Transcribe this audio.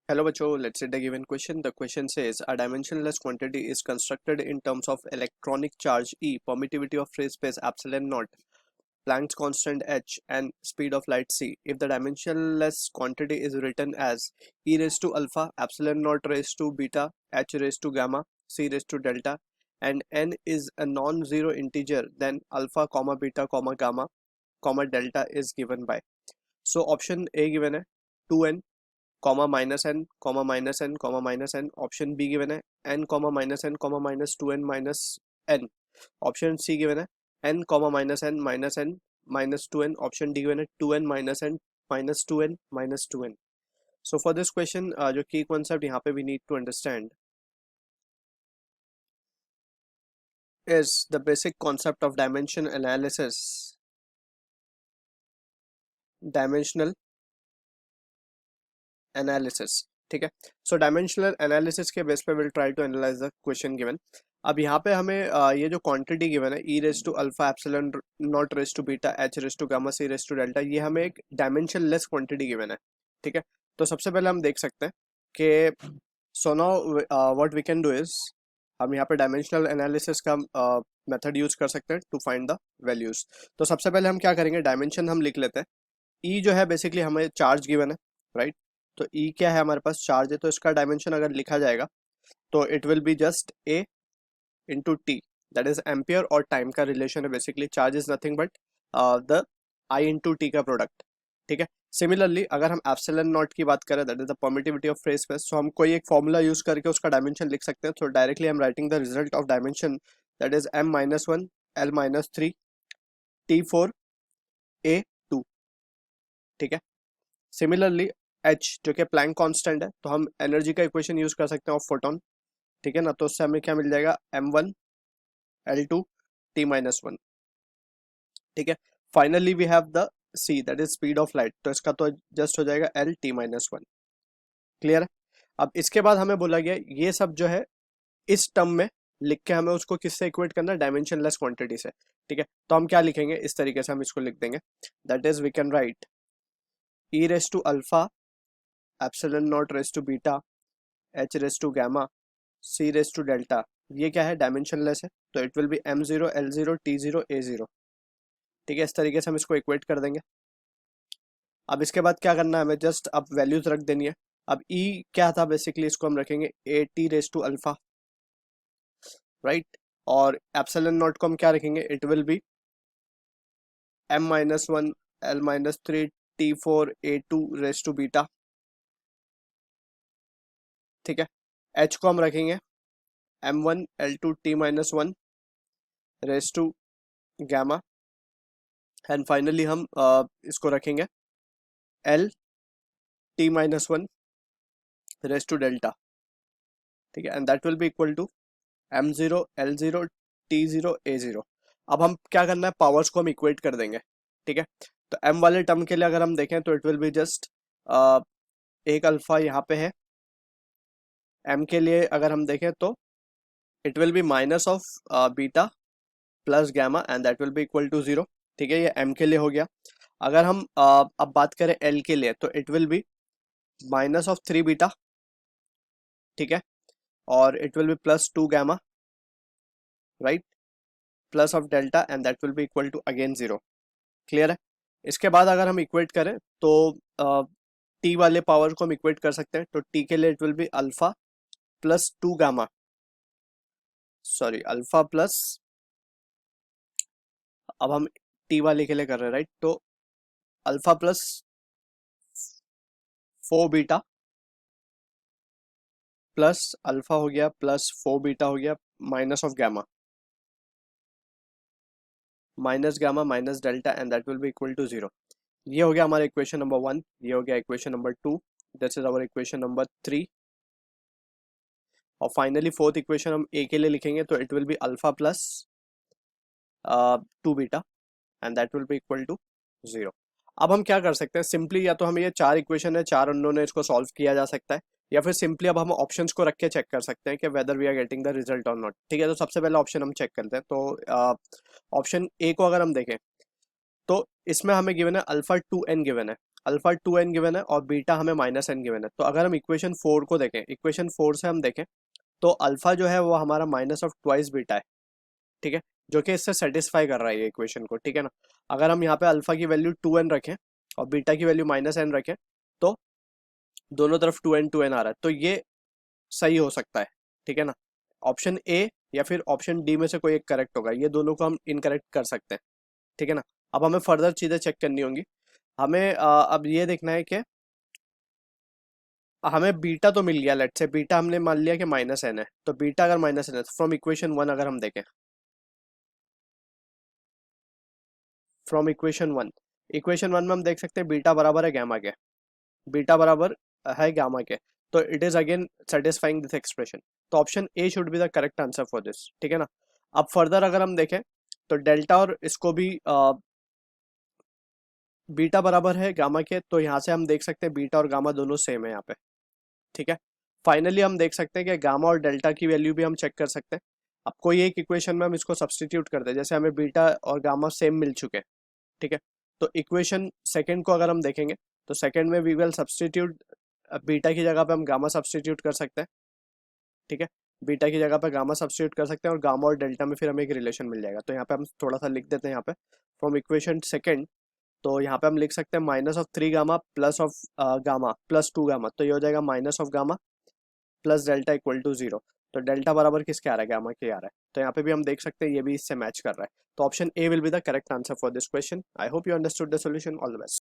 Hello बच्चों, let's read the given question. The question says a dimensionless quantity is constructed in terms of electronic charge E, permittivity of free space epsilon naught, Planck's constant h, and speed of light c. If the dimensionless quantity is written as e raised to alpha, epsilon naught raised to beta, h raised to gamma, c raised to delta, and n is a non-zero integer, then alpha, comma beta, comma gamma, comma delta is given by. So option A given है 2n, comma minus N comma minus N comma minus N. Option B given है N comma minus N comma minus two N minus N. Option C given है N comma minus N minus two N. Option D given है two N minus two N minus two N. So for this question जो की concept यहाँ पे we need to understand is the basic concept of dimensional analysis. ठीक है. So dimensional analysis के base पे will try to analyse the question given. अब यहाँ पे हमें ये जो क्वांटिटी गिवन है E raise to alpha epsilon naught raise to beta H raise to gamma C raise to delta, ये हमें एक डायमेंशन लेस क्वांटिटी गिवन है. ठीक है. तो सबसे पहले हम देख सकते हैं कि so now what we can do is हम यहाँ पे डायमेंशनल एनालिसिस का मेथड यूज कर सकते हैं टू फाइंड द वैल्यूज. तो सबसे पहले हम क्या करेंगे, डायमेंशन हम लिख लेते हैं. ई जो है बेसिकली हमें चार्ज गिवन है, राइट. तो E क्या है, हमारे पास चार्ज है, तो इसका डायमेंशन अगर लिखा जाएगा तो it will be just A into T, that is ampere और टाइम का रिलेशन है. Basically charge is nothing but the I into T का प्रोडक्ट. ठीक है. सिमिलरली अगर हम एप्सिलॉन नॉट की बात करें, that is the permittivity of free space, so हम कोई एक फॉर्मूला यूज करके उसका डायमेंशन लिख सकते हैं. तो directly I am writing the result of dimension, that is M minus one L minus three T4 A2. ठीक है. सिमिलरली H जो कि प्लैंक कांस्टेंट है, तो हम एनर्जी का इक्वेशन यूज कर सकते हैं ऑफ फोटोन. ठीक है ना. तो उससे हमें क्या मिल जाएगा, M1 L2 T minus one. ठीक है. Finally we have the C, that is speed of light, तो इसका तो जस्ट हो जाएगा L T minus one. Clear है. अब इसके बाद हमें बोला गया ये सब जो है इस टर्म में लिख के हमें उसको किससे इक्वेट करना है, डायमेंशनलेस क्वांटिटी से. ठीक है. तो हम क्या लिखेंगे, इस तरीके से हम इसको लिख देंगे, that is we can write E raise to alpha epsilon naught raise to beta H raise to gamma C raise to delta. ये क्या है, डायमेंशनलेस है, तो it will B M0 L0 T0 A0. ठीक है. इस तरीके से हम इसको इक्वेट कर देंगे. अब इसके बाद क्या करना है, हमें जस्ट अब वैल्यूज रख देनी है. अब E क्या था, बेसिकली इसको हम रखेंगे AT raise to alpha, right. और एप्सिलॉन नॉट को हम क्या रखेंगे, it will be M minus one L minus three T4 A2 raise to beta. ठीक है. H को हम रखेंगे M1 L2 T minus one raise to gamma, and finally हम इसको रखेंगे L T minus one raise to delta. ठीक है. And that will be equal to M0 L0 T0 A0. अब हम क्या करना है, पावर्स को हम इक्वेट कर देंगे. ठीक है. तो M वाले टर्म के लिए अगर हम देखें तो इट विल बी जस्ट एक अल्फा यहाँ पे है. M के लिए अगर हम देखें तो it will be minus of beta plus gamma and that will be equal to zero. ठीक है. ये M के लिए हो गया. अगर हम अब बात करें L के लिए, तो it will be minus of three beta. ठीक है. और it will be plus two gamma, right, plus of delta and that will be equal to again zero. Clear है. इसके बाद अगर हम इक्वेट करें तो T वाले पावर को हम इक्वेट कर सकते हैं. तो T के लिए it will be alpha plus two gamma, sorry alpha plus, अब हम T वाले के लिए कर रहे हैं, राइट. तो alpha plus four beta plus alpha हो गया प्लस फोर बीटा हो गया minus of gamma, minus gamma minus delta and that will be equal to zero. ये हो गया हमारा इक्वेशन नंबर वन. ये हो गया equation number two. This is our equation number three. और फाइनली फोर्थ इक्वेशन हम ए के लिए लिखेंगे, तो it will be alpha plus two beta and that will be equal to zero. अब हम क्या कर सकते हैं, सिंपली या तो हम ये चार इक्वेशन है, चार उन्होंने इसको सॉल्व किया जा सकता है, या फिर सिंपली अब हम ऑप्शंस को रख के चेक कर सकते हैं कि whether we are getting the result और नॉट. ठीक है. तो सबसे पहला ऑप्शन हम चेक करते हैं. तो ऑप्शन ए को अगर हम देखें तो इसमें हमें गिवन है अल्फा टू एन गिवन है. अल्फा 2n गिवन है और बीटा हमें -n गिवन है। तो अगर हम इक्वेशन 4 को देखें, इक्वेशन 4 से हम देखें तो अल्फा जो है वो हमारा माइनस ऑफ ट्वाइस बीटा है, ठीक है, जो कि इससे सेटिस्फाई कर रहा है ये इक्वेशन को, ठीक है ना। अगर हम यहाँ पे अल्फा की वैल्यू 2n रखें और बीटा की वैल्यू -n रखें तो दोनों तरफ 2n आ रहा है, तो ये सही हो सकता है, ठीक है ना। ऑप्शन ए या फिर ऑप्शन डी में से कोई एक करेक्ट होगा, ये दोनों को हम इनकरेक्ट कर सकते हैं, ठीक है ना। अब हमें फर्दर चीजें चेक करनी होंगी। हमें अब ये देखना है कि हमें बीटा तो मिल गया, लेट्स से बीटा हमने मान लिया कि -n है, तो बीटा अगर -n है तो फ्रॉम इक्वेशन 1 अगर हम देखें, फ्रॉम इक्वेशन वन में हम देख सकते हैं बीटा बराबर है गामा के, बीटा बराबर है गामा के, तो it is again satisfying this expression. तो option A should be the correct answer for this, ठीक है ना। अब फर्दर अगर हम देखें तो डेल्टा और इसको भी बीटा बराबर है गामा के, तो यहाँ से हम देख सकते हैं बीटा और गामा दोनों सेम है यहाँ पे, ठीक है। फाइनली हम देख सकते हैं कि गामा और डेल्टा की वैल्यू भी हम चेक कर सकते हैं। अब कोई एक इक्वेशन में हम इसको सब्सटीट्यूट करते हैं, जैसे हमें बीटा और गामा सेम मिल चुके हैं, ठीक है। तो इक्वेशन सेकंड को अगर हम देखेंगे तो सेकंड में वी विल सब्सटीट्यूट, बीटा की जगह पे हम गामा सब्सटीट्यूट कर सकते हैं, ठीक है। बीटा की जगह पे गामा सब्सटीट्यूट कर सकते हैं और गामा और डेल्टा में फिर हमें एक रिलेशन मिल जाएगा। तो यहाँ पे हम थोड़ा सा लिख देते हैं यहाँ पे फ्रॉम इक्वेशन सेकंड, तो यहाँ पे हम लिख सकते हैं -3 gamma plus of gamma plus 2 gamma, तो ये हो जाएगा -gamma plus delta equal to 0। तो डेल्टा बराबर किसके आ रहा है, गामा के आ रहा है। तो यहाँ पे भी हम देख सकते हैं ये भी इससे मैच कर रहा है। तो option A will be the correct answer for this question. I hope you understood the solution. All the best.